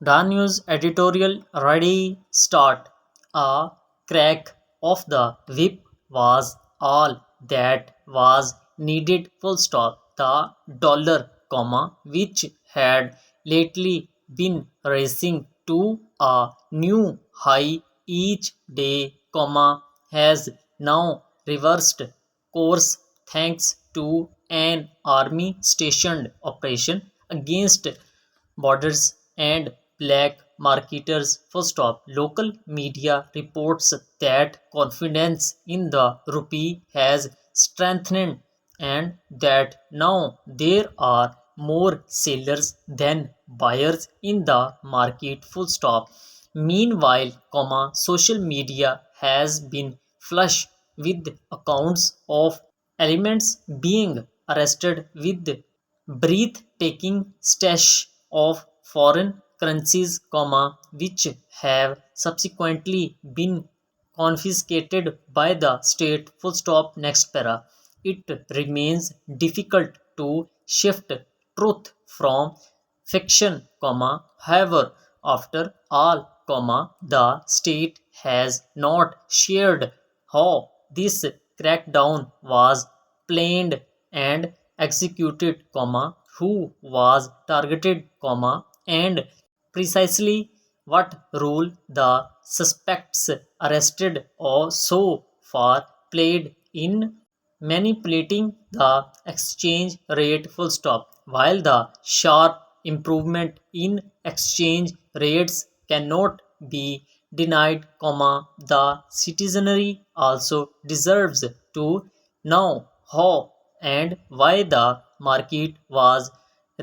The news editorial ready start. A crack of the whip was all that was needed full stop. The dollar, comma, which had lately been racing to a new high each day, comma, has now reversed course thanks to an army stationed operation against borders and black marketers. First off, local media reports that confidence in the rupee has strengthened and that now there are more sellers than buyers in the market. Full stop. Meanwhile, social media has been flush with accounts of elements being arrested with breathtaking stash of foreign currencies, which have subsequently been confiscated by the state. Full stop. Next para. It remains difficult to shift truth from fiction, however, after all, the state has not shared how this crackdown was planned and executed, who was targeted, and precisely what role the suspects arrested or so far played in manipulating the exchange rate. Full stop. While the sharp improvement in exchange rates cannot be denied, the citizenry also deserves to know how and why the market was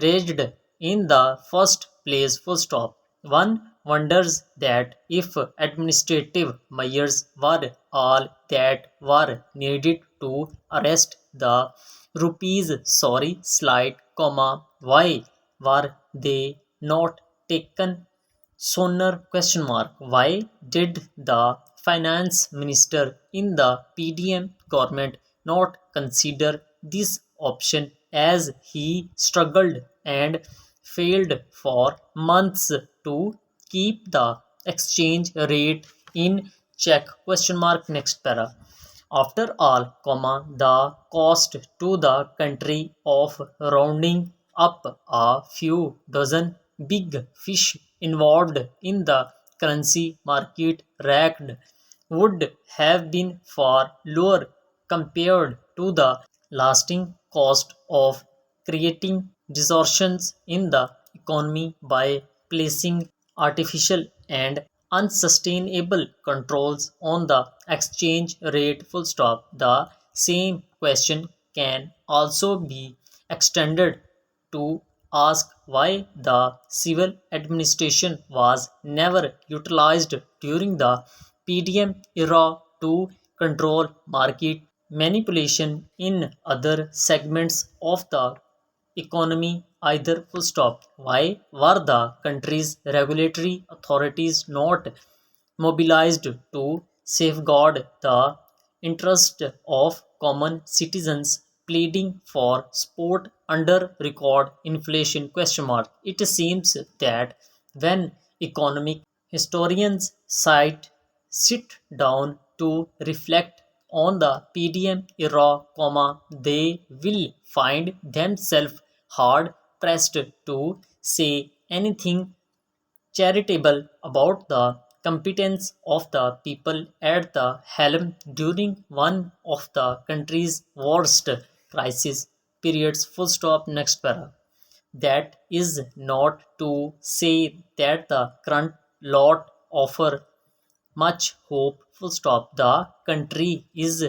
raised in the first place. Full stop. One wonders that if administrative measures were all that were needed to arrest the rupees sorry slide, why were they not taken sooner? Question mark. Why did the finance minister in the PDM government not consider this option as he struggled and failed for months to keep the exchange rate in check? Question mark. Next para. After all, the cost to the country of rounding up a few dozen big fish involved in the currency market racked would have been far lower compared to the lasting cost of creating distortions in the economy by placing artificial and unsustainable controls on the exchange rate. Full stop. The same question can also be extended to ask why the civil administration was never utilized during the PDM era to control market manipulation in other segments of the economy either. Full stop. Why were the country's regulatory authorities not mobilized to safeguard the interest of common citizens pleading for support under record inflation? Question mark. It seems that when economic historians sit down to reflect on the PDM era, they will find themselves hard pressed to say anything charitable about the competence of the people at the helm during one of the country's worst crisis periods. Full stop. Next para. That is not to say that the current lot offer much hope. Full stop. The country is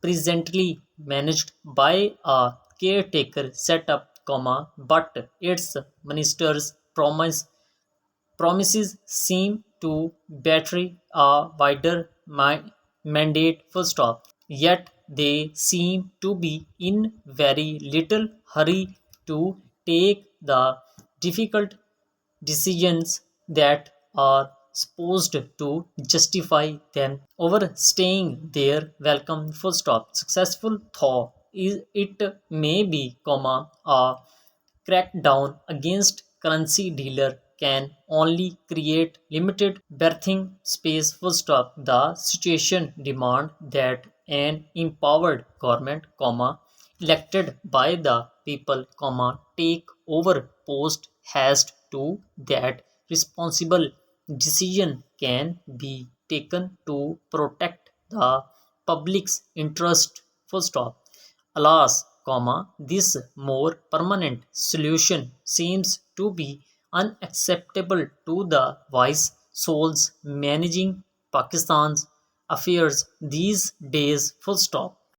presently managed by a caretaker setup, but its ministers promises seem to battery a wider mandate. Full stop. Yet they seem to be in very little hurry to take the difficult decisions that are supposed to justify them overstaying their welcome. Full stop. Successful thaw is it may be, a crackdown against currency dealer can only create limited breathing space. Full stop. The situation demand that an empowered government, elected by the people, take over post haste to that responsible decision can be taken to protect the public's interest. Full stop. Alas, this more permanent solution seems to be unacceptable to the wise souls managing Pakistan's affairs these days. Full stop.